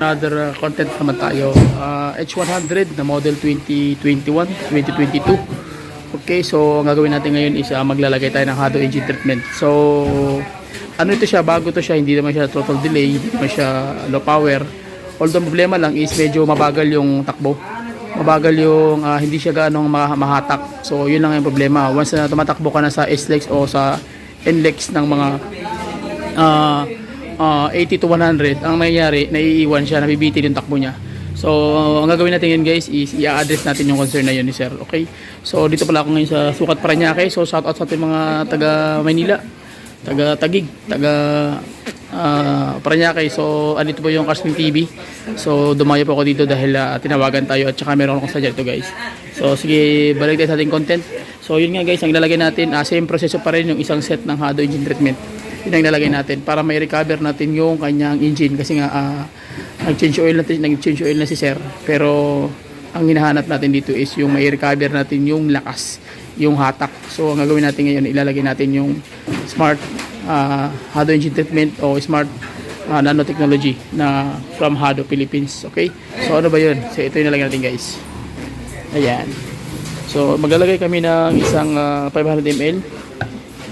Another content naman tayo. H100 na model 2021, 2022. Okay, so ang gagawin natin ngayon is maglalagay tayo ng Hado engine treatment. So, ano ito siya, bago to siya, hindi naman siya throttle delay, hindi naman siya low power. Although problema lang is medyo mabagal yung takbo. Mabagal yung hindi siya gaanong mahatak. So, yun lang yung problema. Once na tumatakbo ka na sa S-Lex o sa N-Lex ng mga 80 to 100, ang nangyayari, naiiwan siya, nabibitin yung takbo niya. So, ang gagawin natin yun guys is i-address natin yung concern na yun ni sir. Okay? So, dito pala ako ngayon sa Sukat Parañaque. So, shout out sa ating mga taga Maynila, taga Taguig, taga Parañaque. So, andito po yung Carswing TV. So, dumayo po ako dito dahil tinawagan tayo at saka meron akong sadya dito guys. So, sige, balik tayo sa ating content. So, yun nga guys, ang ilalagay natin, same proseso pa rin yung isang set ng Hado engine treatment. Yun ang ilalagay natin para may recover natin yung kanyang engine kasi nga nag-change oil na si sir, pero ang hinahanap natin dito is yung may recover natin yung lakas, yung hatak. So ang gagawin natin ngayon, ilalagay natin yung smart Hado engine treatment o smart nanotechnology na from Hado Philippines. Okay, so ano ba yun? So ito yung ilalagay natin guys. Ayan, so maglalagay kami ng isang 500 ml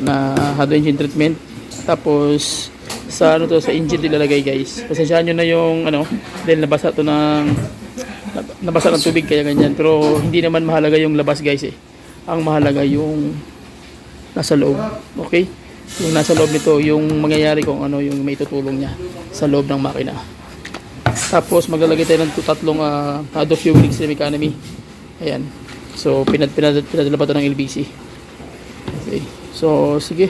na Hado engine treatment. Tapos sa ano to, sa engine ilalagay guys. Pasensyahan nyo na yung dahil nabasa to ng tubig kaya ganyan. Pero hindi naman mahalaga yung labas guys eh. Ang mahalaga yung nasa loob. Okay? Yung nasa loob nito, yung mangyayari kung ano yung may tutulong niya sa loob ng makina. Tapos maglalagay tayo ng tatlong Hado fuel extreme economy. Ayan. So pinadala pa to ng LBC. Okay. So sige.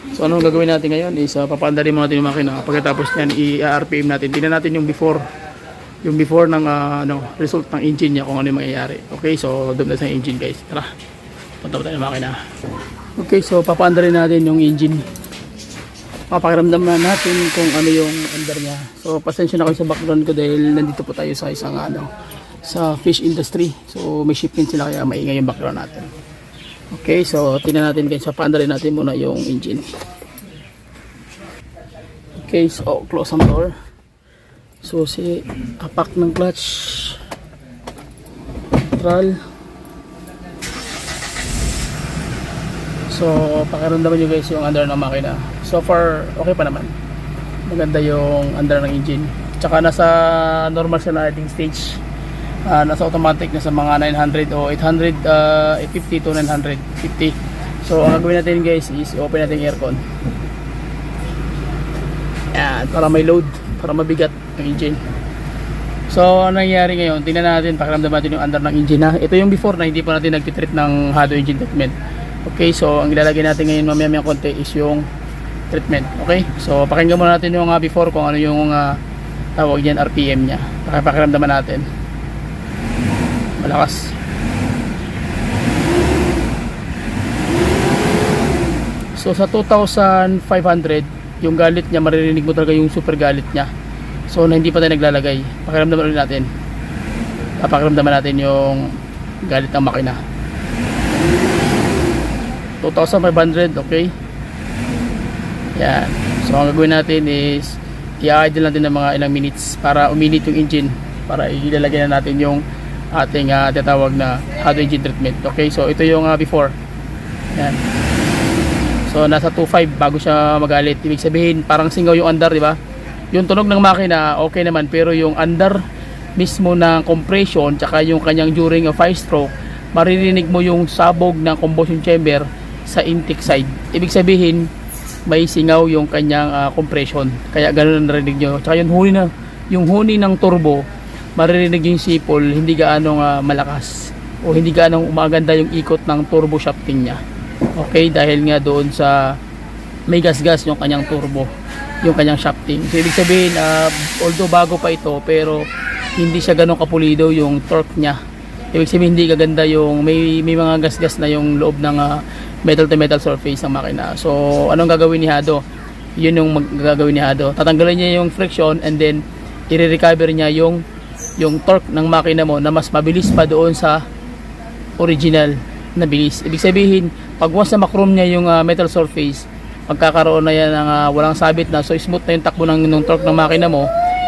So anong gagawin natin ngayon is papaandarin mo natin yung makina. Pagkatapos niyan i-RPM natin. Tingnan natin yung before ng result ng engine niya kung ano yung mangyayari. Okay, so doon na sa engine guys. Tara. Punta tayo ng makina. Okay, so papaandarin natin yung engine. Papakiramdaman natin kung ano yung under niya. So pasensya na kayo sa background ko dahil nandito po tayo sa isang sa fish industry. So may shipment sila kaya maingay yung background natin. Okay, so tingnan natin guys, papaandarin natin muna yung engine. Okay, so close ang door. So apak ng clutch, neutral. So pakiramdaman nyo guys yung under ng makina. So far okay pa naman, maganda yung under ng engine. Tsaka nasa normal siya na idling stage. Nasa automatic na sa mga 900 o 850 to 950. So ang gagawin natin guys is open natin yung aircon. Yan, para may load, para mabigat ang engine. So ano nangyayari ngayon, tingnan natin, pakiramdam natin yung under ng engine ha. Ito yung before na hindi pa natin nagtitreat ng Hado engine treatment. Okay, so ang ilalagay natin ngayon mamaya konti is yung treatment. Okay, so pakinggan muna natin yung before kung ano yung tawag yan, RPM nya. Pakiramdaman natin. Malakas. So sa 2,500 yung galit niya, maririnig mo talaga yung super galit niya. So na hindi pa tayo naglalagay, pakiramdaman ulit natin. Pakiramdaman natin yung galit ng makina. 2,500, okay. Yan. So ang gagawin natin is i-idle natin ng mga ilang minutes para uminit yung engine, para ilalagay na natin yung ating tinatawag na Hado engine treatment. Okay, so ito yung before. Yan. So nasa 2.5 bago siya magalit. Ibig sabihin parang singaw yung under, di ba? Yung tunog ng makina okay naman, pero yung under mismo ng compression tsaka yung kanyang during a 5-stroke, maririnig mo yung sabog ng combustion chamber sa intake side. Ibig sabihin may singaw yung kanyang compression. Kaya ganoon narinig nyo. Tsaka yung huni ng turbo, maririnig yung sipol, hindi gaano malakas o hindi gaano umaganda yung ikot ng turbo shafting niya. Okay, dahil nga doon sa may gas-gas yung kanyang turbo, yung kanyang shafting. So ibig sabihin, although bago pa ito, pero hindi siya ganun kapulido yung torque niya. Ibig sabihin hindi gaganda yung may mga gas-gas na yung loob ng metal to metal surface ng makina. So anong gagawin ni Hado? Yun yung gagawin ni Hado. Tatanggalin niya yung friction and then i-recover niya yung torque ng makina mo na mas mabilis pa doon sa original na bilis. Ibig sabihin, pag once na makrom niya yung metal surface, magkakaroon na yan ng walang sabit na, so smooth na yung takbo ng torque ng makina mo,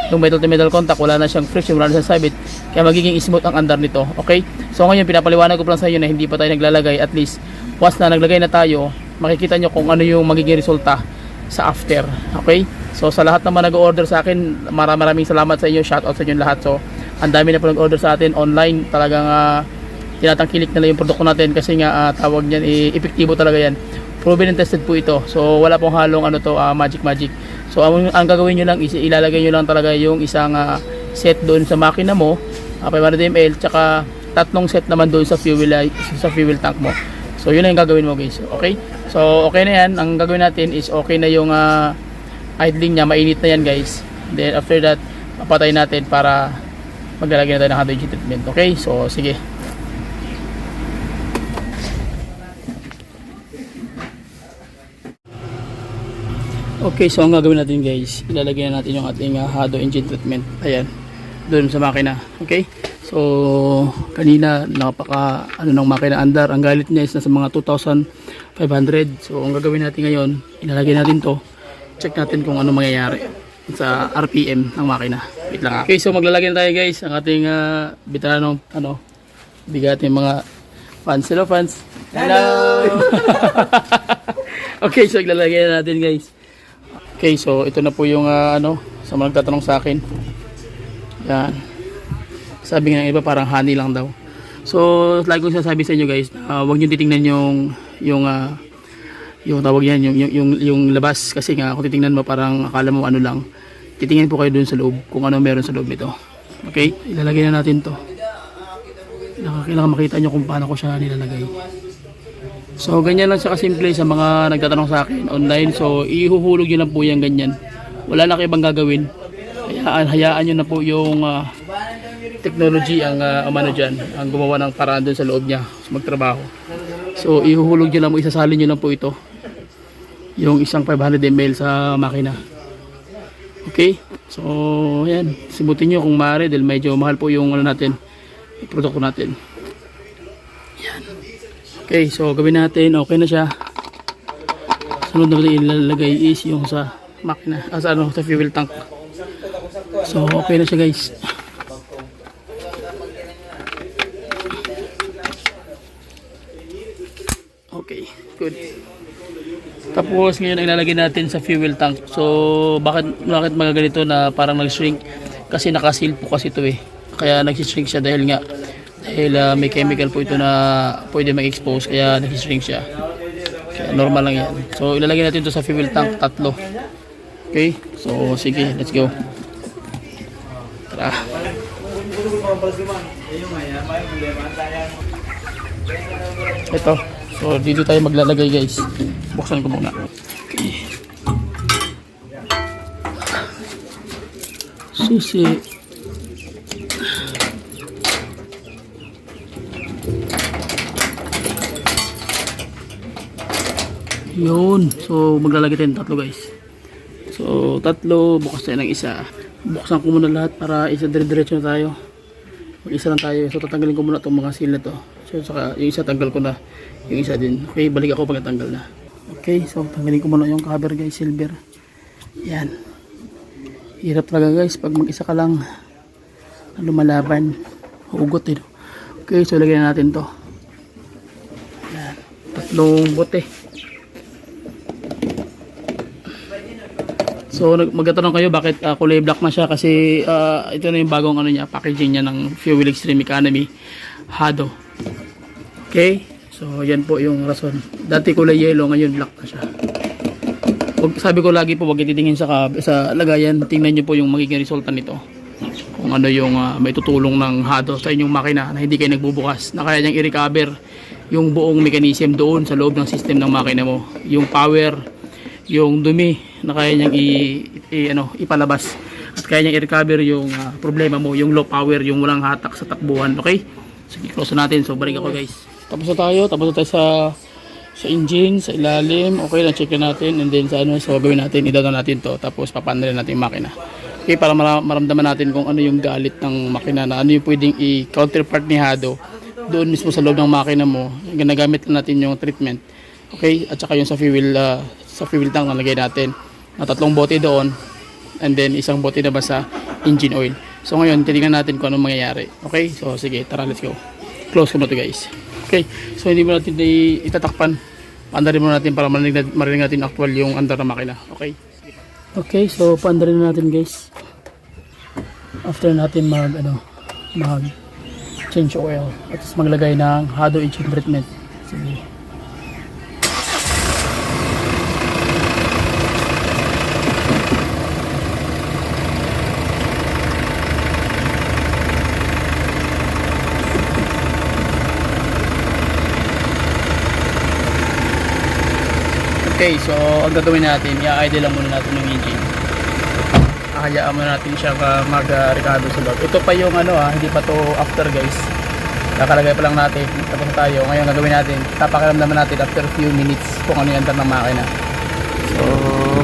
yung metal to metal contact, wala na siyang friction, wala na siyang sabit, kaya magiging smooth ang andar nito. Okay, so ngayon pinapaliwanag ko lang sa inyo na hindi pa tayo naglalagay. At least once na naglagay na tayo, makikita nyo kung ano yung magiging resulta sa after. Okay, so sa lahat naman nag-order sa akin, maraming salamat sa inyo, shoutout sa inyo lahat. So ang dami na po nag-order sa atin online, talagang tinatangkilik nila yung produkto natin kasi nga tawag niyan, epektibo talaga yan, proven and tested po ito. So wala pong halong magic. So ang gagawin nyo lang is ilalagay nyo lang talaga yung isang set doon sa makina mo, 500 ml, tsaka tatlong set naman doon sa fuel tank mo. So yun na yung gagawin mo guys. Okay, so okay na yan. Ang gagawin natin is okay na yung idling nya, mainit na yan guys. Then after that, papatay natin para maglalagay na tayo ng hydrogen treatment. Okay, so sige. Okay, so ang gagawin natin guys, ilalagay na natin yung ating Hado engine treatment. Ayan, doon sa makina. Okay, so kanina napaka ng makina andar, ang galit niya is nasa mga 2,500. So ang gagawin natin ngayon, ilalagay natin to, check natin kung ano mangyayari sa RPM ng makina. Wait lang. Okay, so maglalagay na tayo guys ang ating bitanong bigat yung mga fans. Hello fans. Hello. Okay, so iglalagay na natin guys. Okay, so ito na po yung sa mga nagtatanong sa akin. Yan. Sabi nga ng iba parang honey lang daw. So, lagi kong sinasabi sa inyo guys, huwag niyo titingnan yung tawag yan, yung labas, kasi nga kung titingnan mo parang akala mo ano lang. Titingnan po kayo dun sa loob kung ano meron sa loob nito. Okay? Ilalagay na natin to. Kailangan makita nyo kung paano ko siya nilalagay. So ganyan lang siya kasimple sa mga nagtatanong sa akin online. So ihuhulog nyo lang po yan ganyan. Wala na kayo ibang gagawin. Hayaan nyo na po yung technology ang dyan, ang gumawa ng paraan dun sa loob niya magtrabaho. So ihuhulog nyo lang po, isasalin nyo lang po ito, yung isang 500 ml sa makina. Okay, so yan, simutin nyo kung maaari dahil medyo mahal po yung natin, yung produkto natin. Yan. Okay, so gawin natin, okay na siya. Sunod na ilalagay is yung sa makina, sa fuel tank. So okay na siya guys. Okay, good. Tapos ngayon ilalagay natin sa fuel tank. So bakit magaganito na parang nag-shrink? Kasi naka-seal po kasi ito Kaya nag-shrink siya dahil may chemical po ito na pwede mag-expose, kaya nag-shrink siya. Kaya normal lang yan. So ilalagay natin ito sa fuel tank, 3. Okay? So sige, let's go. Tara. Ito. So dito tayo maglalagay guys. Buksan ko muna. Okay. Susi. Yun. So maglalagay tayo ng 3 guys. So 3, bukas tayo ng isa. Buksan ko muna lahat para isa dire-diretso na tayo. Mag-isa lang tayo. So tatanggalin ko muna itong mga seal na to. So saka yung isa tanggal ko na. Yung isa din. Okay, balik ako pag natanggal na. Okay, so tanggalin ko muna yung cover guys, silver. Yan. Hirap talaga guys pag mag-isa ka lang na lumalaban. Hugot Okay, so lagyan na natin to. Yan. 3 bote. So magtatanong kayo bakit kulay black na siya, kasi ito na yung bagong packaging niya ng Fuel Extreme Economy Hado. Okay, so yan po yung rason. Dati kulay yellow, ngayon black na siya. Sabi ko lagi po, wag titingin sa lagayan, tingnan nyo po yung magiging resulta nito. Kung ano yung may tutulong ng Hado sa inyong makina na hindi kayo nagbubukas, na kaya niyang i-recover yung buong mechanism doon sa loob ng system ng makina mo. Yung power, yung dumi na kaya niyang ipalabas, at kaya niyang i-recover yung problema mo, yung low power, yung walang hatak sa takbuhan. Okay, so i-close natin. So balik ako guys. Tapos na tayo sa engine, sa ilalim. Okay lang, check natin, and then sa gagawin natin, idadaan natin to, tapos papandarin natin yung makina. Okay, para maramdaman natin kung ano yung galit ng makina, na ano yung pwedeng i-counterpart ni Hado doon mismo sa loob ng makina mo. Ginagamit lang natin yung treatment. Okay, at saka yung sa fuel tank na lagay natin na 3 bote doon, and then isang bote na basa, engine oil. So ngayon, titingnan natin kung anong mangyayari. Okay? So sige, tara, let's go. Close ko na to guys. Okay, so hindi mo natin itatakpan. Paandarin mo natin para marinig natin actual yung andar ng makina. Okay? Okay, so paandarin na natin guys. After natin mag change oil at maglagay ng Hado engine treatment. Sige. Okay, so ang gagawin natin, i-idle lang muna natin yung engine. Hayaan muna natin siya mag-recado sa loob. Ito pa yung hindi pa to after guys. Kakalagay pa lang natin, tapos tayo. Ngayon gagawin natin, tapakiramdaman natin after few minutes kung ano yung andar ng makina. So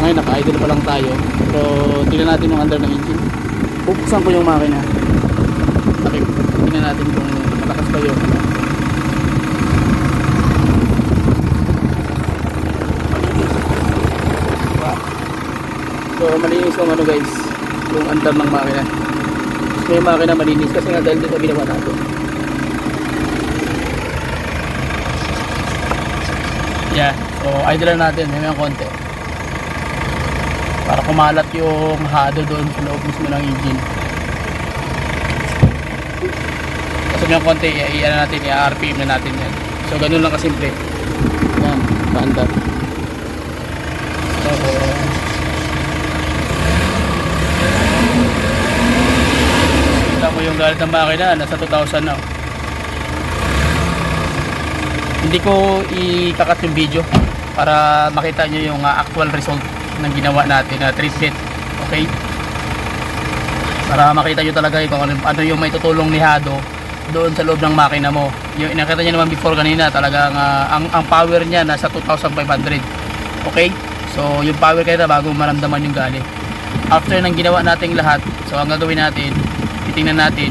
ngayon naka-idle pa lang tayo. So tingnan natin yung andar ng engine. Bubuksan ko yung makina. Okay, tingnan natin kung malakas pa yung So malinis yung guys, yung andar ng makina. So yung makina malinis kasi nga dahil dito ginawa natin. Yeah, so idle lang natin, may konti. Para kumalat yung hado doon sa loob mismo ng engine. Kasi may konti, i-RPM na natin yan. So ganun lang kasimple. Yan, paandar. So mo yung galit ng makina, nasa 2,000 na. Hindi ko ikakat yung video para makita nyo yung actual result ng ginawa natin na treatment. Okay, para makita nyo talaga kung ano yung may tutulong ni Hado doon sa loob ng makina mo. Yung nakita nyo naman before kanina, talagang ang power niya nasa 2,500. Okay, so yung power kaya bago maramdaman yung gali. After ng ginawa nating lahat, so ang gagawin natin, titingnan natin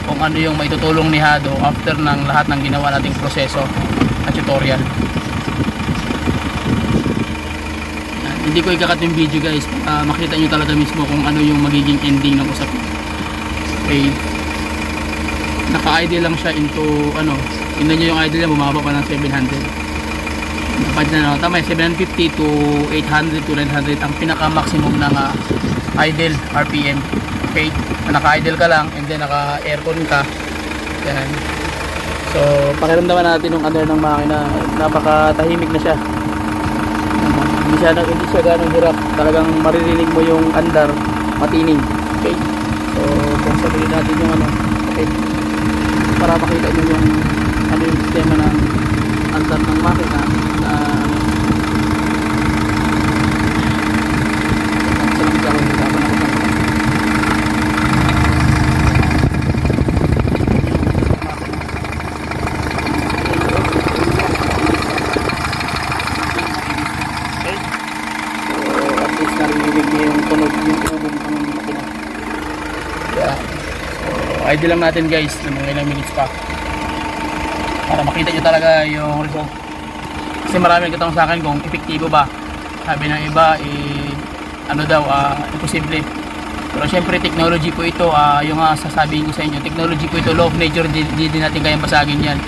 kung ano yung maitutulong ni Hado after ng lahat ng ginawa nating proseso at tutorial. Hindi ko ikakat yung video guys para makita nyo talaga mismo kung ano yung magiging ending ng usapin. Okay, naka-idle lang siya into tingnan nyo yung idle niya, bumaba pa ng 700. Tama, 750 to 800 to 900 ang pinaka-maximum ng idle RPM. Okay, naka-idle ka lang and then naka-aircon ka. Yan. So, pakiramdaman natin yung andar ng makina. Napaka-tahimik na siya. Hindi siya ganong hirap. Talagang maririnig mo yung andar, matining. Okay. So, kung sabihin natin yung okay. Para makita nyo yung yung sistema ng andar ng makina na idle lang natin guys ng mga ilang minutes pa para makita nyo talaga yung result. Kasi marami nagtatanong sa akin kung epektibo ba. Sabi ng iba imposible. Pero syempre technology po ito, yung sasabihin ko sa inyo, technology po ito, law of nature, di natin kayang basagin yan.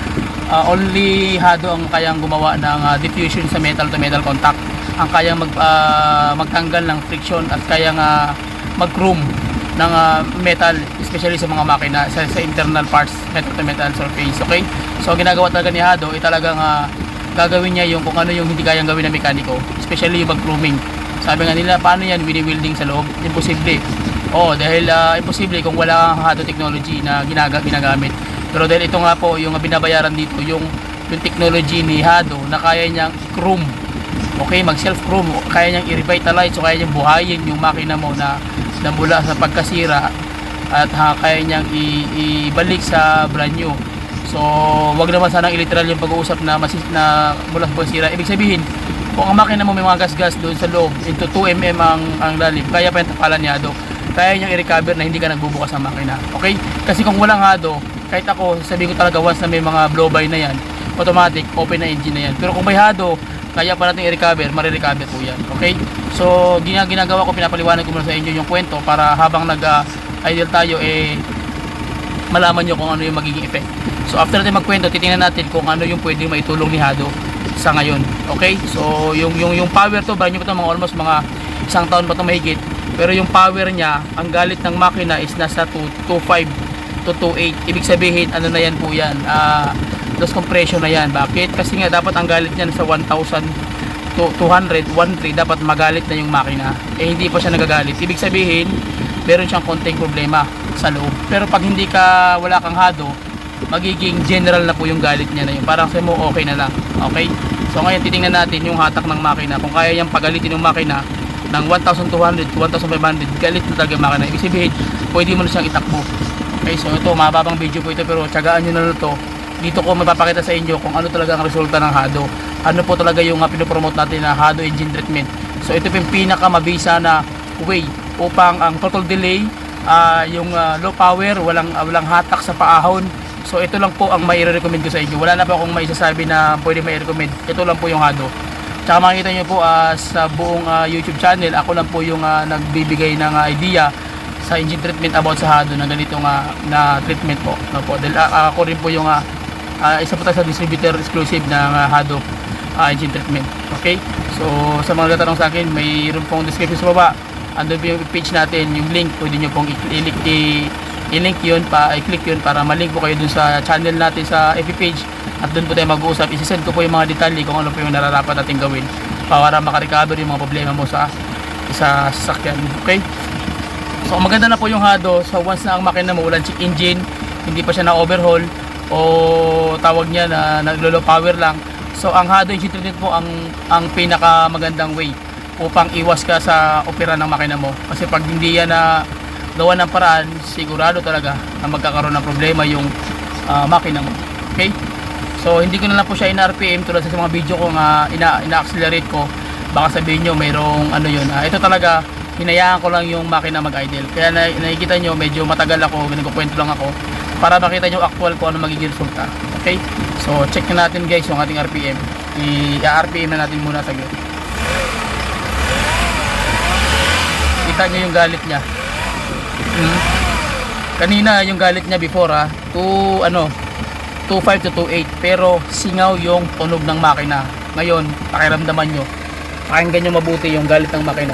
Only Hado ang kayang gumawa ng diffusion sa metal to metal contact, ang kayang magtanggal ng friction at kayang mag-chrome ng metal, especially sa mga makina, sa internal parts, metal to metal surface. Okay, so ginagawa talaga ni Hado talagang gagawin niya yung kung ano yung hindi kayang gawin ng mekaniko, especially yung mag-chroming. Sabi nga nila, paano yan wini-welding sa loob? Imposible. Dahil imposible kung wala kang Hado technology na ginagamit. Pero dahil ito nga po yung binabayaran dito, yung technology ni Hado na kaya niyang chrome. Okay, mag self chrome, kaya niyang i-revitalize, so kaya niyang buhayin yung makina mo na mula sa pagkasira at kaya niyang ibalik sa brand new. So wag naman sanang literal yung pag-uusap na mula sa pagkasira. Ibig sabihin, kung ang makina mo may mga gas-gas doon sa loob, into 2mm ang lalim, kaya pa yung tapalan ni Hado, kaya niyang i-recover na hindi ka nagbubukas ng makina. Okay, kasi kung walang Hado, kahit ako sabihin ko talaga, once na may mga blow by na yan, automatic open na engine na yan. Pero kung may Hado, kaya pa natin i-recover, marirecover po yan. Okay? So, ginagawa ko, pinapaliwanag ko muna sa inyo yung kwento para habang idle tayo, malaman nyo kung ano yung magiging effect. So after natin magkwento, titingnan natin kung ano yung pwedeng maitulong ni Hado sa ngayon. Okay? So yung power to, bago nyo pa ito mga almost mga isang taon pa ito mahigit. Pero yung power niya, ang galit ng makina is nasa 2.5 to 2.8. Ibig sabihin, ano na yan po yan? Loss compression na yan. Bakit? Kasi nga dapat ang galit niya sa 1,200, 1.3, dapat magalit na yung makina. Hindi pa siya nagagalit. Ibig sabihin, meron siyang konting problema sa loob. Pero pag hindi ka, wala kang Hado, magiging general na po yung galit niya na yun. Parang sa mo okay na lang. Okay? So ngayon titingnan natin yung hatak ng makina. Kung kaya niyang pagalitin yung makina ng 1,200 to 1,500, galit na talaga yung makina. Ibig sabihin, pwede mo na siyang itakbo. Okay? So ito, mababang video po ito, pero tsagaan nyo na ito. Dito ko mapapakita sa inyo kung ano talaga ang resulta ng Hado. Ano po talaga yung pinopromote natin na Hado engine treatment. So ito po yung pinakamabisa na way upang ang total delay, yung low power, walang hatak sa paahon. So ito lang po ang may recommend ko sa inyo. Wala na po akong maisasabi na pwede may recommend. Ito lang po yung Hado. Tsaka makikita nyo po sa buong YouTube channel, ako lang po yung nagbibigay ng idea sa engine treatment about sa Hado na ganitong na treatment po. No po. Dahil ako rin po yung isa po tayo sa distributor exclusive ng Hado engine treatment. Okay? So sa mga tatanong sa akin, mayroon pong description sa baba. Andun po yung page natin, yung link, pwede nyo pong i-link yun, i-click yun para malink po kayo dun sa channel natin sa FB page, at dun po tayo mag-uusap. Isisend ko po yung mga detalye kung ano po yung nararapat natin gawin para makarecover yung mga problema mo sa sasakyan. Okay? So maganda na po yung Hado. So once na ang makina mo walang check engine, hindi pa siya na-overhaul o tawag niya na naglo-low power lang, so ang Hado engine treatment po ang pinaka magandang way upang iwas ka sa opera ng makina mo. Kasi pag hindi yan na gawa ng paraan, sigurado talaga na magkakaroon ng problema yung makina mo. Okay? So hindi ko na lang po siya in-RPM tulad sa mga video ko nga ina-accelerate ko. Baka sabihin nyo mayroong ano yun. Ito talaga, hinayaan ko lang yung makina mag-idle. Kaya nakikita nyo, medyo matagal ako, nagkukwento lang ako para makita nyo actual kung ano magiging resulta. Okay? So check na natin guys yung ating RPM. I-RPM na natin muna saglit. Kita nyo yung galit niya. Kanina yung galit niya before 2.5 to 2.8, pero singaw yung tunog ng makina. Ngayon pakiramdaman nyo, pakinggan nyo mabuti yung galit ng makina.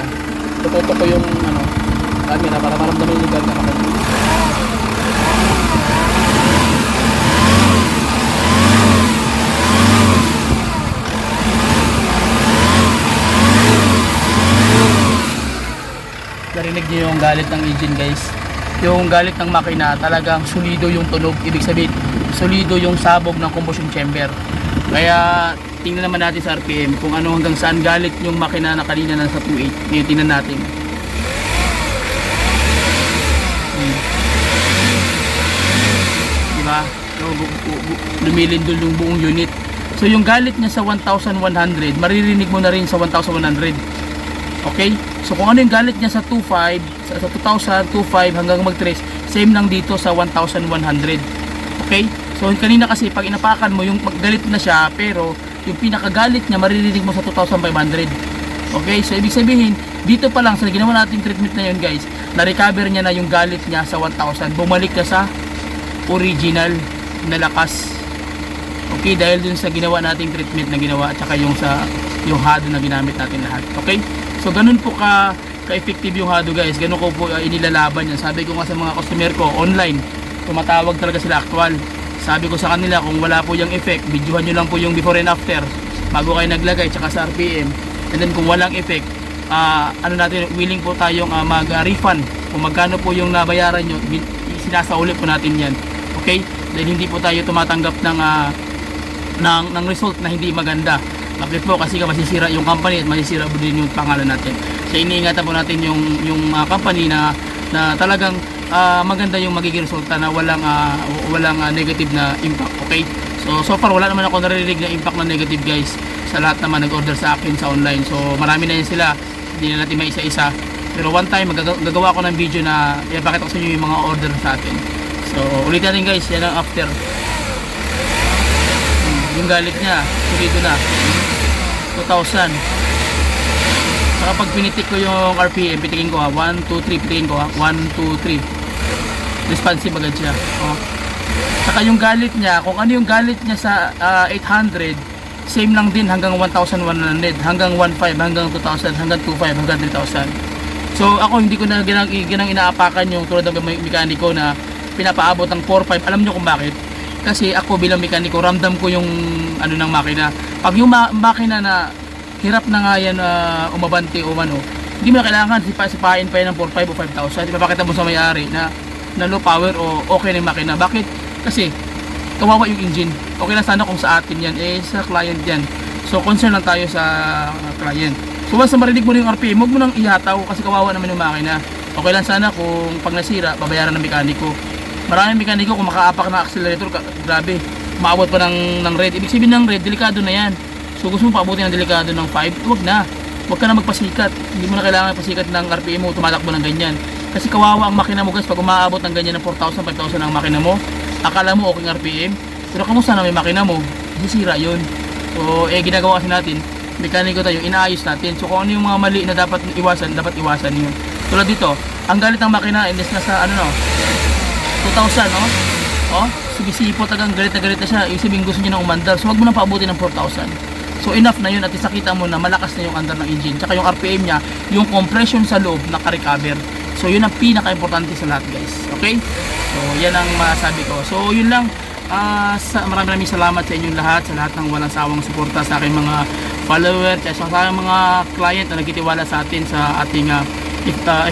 Tututok ko yung camera para maramdaman yung galit ng makina. Narinig nyo yung galit ng engine guys. Yung galit ng makina, talagang solido yung tunog. Ibig sabihin, solido yung sabog ng combustion chamber. Kaya tingnan naman natin sa RPM kung ano hanggang saan galit yung makina na kanina nasa 2.8. Ngayon tingnan natin. Diba? Lumilindol yung buong unit. So yung galit niya sa 1,100, maririnig mo na rin sa 1,100. Okay? So kung ano yung galit niya sa 2.5, sa 2,000, 2.5 hanggang mag-trace, same lang dito sa 1,100. Okay? So kanina kasi pag inapakan mo, yung galit na siya, pero yung pinakagalit niya maririnig mo sa 2,500. Okay? So ibig sabihin, dito pa lang sa ginawa nating treatment na yun guys, na-recover niya na yung galit niya sa 1,000. Bumalik na sa original na lakas. Okay? Dahil dun sa ginawa nating treatment na ginawa, at saka yung Hado na ginamit natin lahat. Okay? So ganun po ka-effective yung Hado guys. Ganun ko po inilalaban yan. Sabi ko nga sa mga customer ko online, tumatawag talaga sila actual. Sabi ko sa kanila, kung wala po yung effect, videohan nyo lang po yung before and after bago kayo naglagay, tsaka sa RPM. And then kung walang effect, willing po tayong mag-refund kung magkano po yung nabayaran nyo, sinasauli po natin yan. Okay? Dahil hindi po tayo tumatanggap ng result na hindi maganda. Bakit po? Kasi masisira yung company at masisira po din yung pangalan natin. Kaya iniingatan po natin yung company na talagang maganda yung magiging resulta na walang negative na impact. Okay? So far wala naman ako naririnig na impact na negative guys sa lahat naman nag-order sa akin sa online. So marami na yan sila. Hindi na natin maisa-isa. Pero one time gagawa ko ng video na ipakita ko sa inyo yung mga order sa atin. So ulit natin guys, yan ang after. Yung galit niya, dito na 2,000. Saka pag pinitik ko yung RPM, pitikin ko 1, 2, 3, pitikin ko 1, 2, 3. responsive agad siya. Saka yung galit niya, kung ano yung galit niya sa 800, same lang din hanggang 1,100, hanggang 1,500, hanggang 2,000, hanggang 2,500, hanggang 3,000. So ako hindi ko na ginang inaapakan yung tulad ng mekaniko na pinapaabot ng 4,500. Alam nyo kung bakit? Kasi ako bilang mekaniko, ramdam ko yung ano ng makina. Pag yung makina na hirap na nga yan umabante o ano, hindi mo na kailangan sipain pa yan ng 4,500 o 5,000. Ipapakita mo sa may-ari na low power o okay na yung makina. Bakit? Kasi kawawa yung engine. Okay lang sana kung sa atin yan, sa client yan. So concern lang tayo sa client. So once na marinig mo na yung RPM, huwag mo nang ihataw kasi kawawa naman yung makina. Okay lang sana kung pag nasira, babayaran ng mekaniko. Maraming mekaniko kung makaapak na accelerator, grabe, maabot pa ng red. Ibig sabihin ng red, delikado na yan. So gusto mo paabutin ng delikado ng 5, huwag na. Huwag ka na magpasikat. Hindi mo na kailangan pasikat ng RPM mo, tumatakbo ng ganyan. Kasi kawawa ang makina mo guys, pag umaabot ng ganyan ng 4,000, 5,000 ang makina mo, akala mo okay ng RPM, pero kamusta na may makina mo, sisira yun. So ginagawa kasi natin, mekaniko tayo, inaayos natin. So kung ano yung mga mali na dapat iwasan yun. Tulad dito, ang galit ng makina, indes na sa 2,000, no? Sumisipot tagang galit na siya. Yung sabihin gusto niya na umandar. So wag mo nang paabutin ng 4,000. So enough na yun at isakita mo na malakas na yung andar ng engine. Tsaka yung RPM niya, yung compression sa loob naka-recover. So yun ang pinaka-importante sa lahat guys. Okay? So yan ang masabi ko. So yun lang. Maraming salamat sa inyong lahat, sa lahat ng walang sawang suporta sa aking mga follower, sa aking mga client na nagtitiwala sa atin sa ating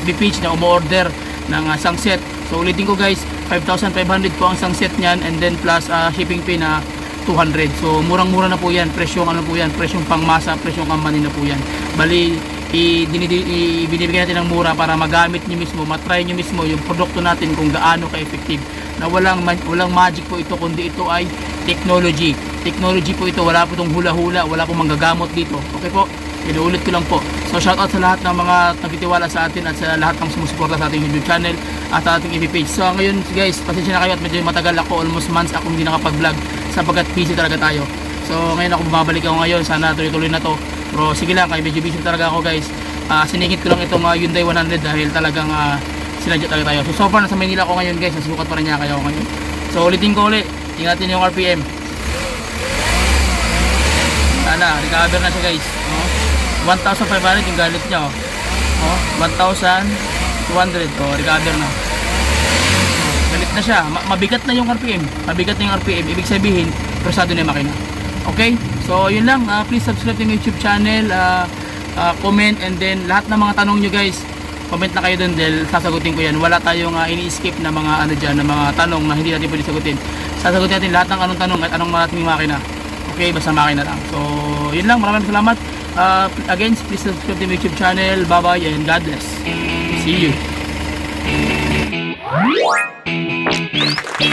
FB page na umu-order ng isang set. So ulitin ko guys, 5,500 po ang isang set niyan and then plus shipping fee na 200. So murang-mura na po yan, presyong ano po yan, presyong pangmasa, presyong company na po yan. Bali, binibigyan natin ng mura para magamit nyo mismo, matry nyo mismo yung produkto natin kung gaano ka-effective. Na walang magic po ito, kundi ito ay technology. Technology po ito, wala po itong hula-hula, wala pong manggagamot dito. Okay po? Inuulit ko lang po. So shoutout sa lahat ng mga nagtitiwala sa atin at sa lahat ng sumusuporta sa ating YouTube channel at sa ating FB page. So ngayon guys, pasensya na kayo at medyo matagal ako, almost months ako hindi nakapag-vlog sapagkat busy talaga tayo. So ngayon ako bumabalik ako ngayon, sana tuloy-tuloy na to. Pero sige lang, medyo busy talaga ako guys. Siningit ko lang itong Hyundai 100 dahil talagang sinadya talaga tayo. So far nasa Manila ako ngayon guys, nasusukat pa rin niya kayo ngayon. So ulitin ko ulit, ingatin yung RPM. Recover na siya guys. 1,500 yung galit niya. 1,200. Recover na. Galit na siya. Mabigat na yung RPM. Ibig sabihin, prosado na yung makina. Okay? So, yun lang. Please subscribe to my YouTube channel. Comment and then lahat ng mga tanong nyo guys, comment na kayo dun dahil sasagutin ko yan. Wala tayong ini-skip na mga na mga tanong na hindi natin pwede sagutin. Sasagutin natin lahat ng anong tanong at anong maraming makina. Okay, basta makina lang. So, yun lang. Maraming salamat. Again, please subscribe to my YouTube channel. Bye-bye and God bless. See you.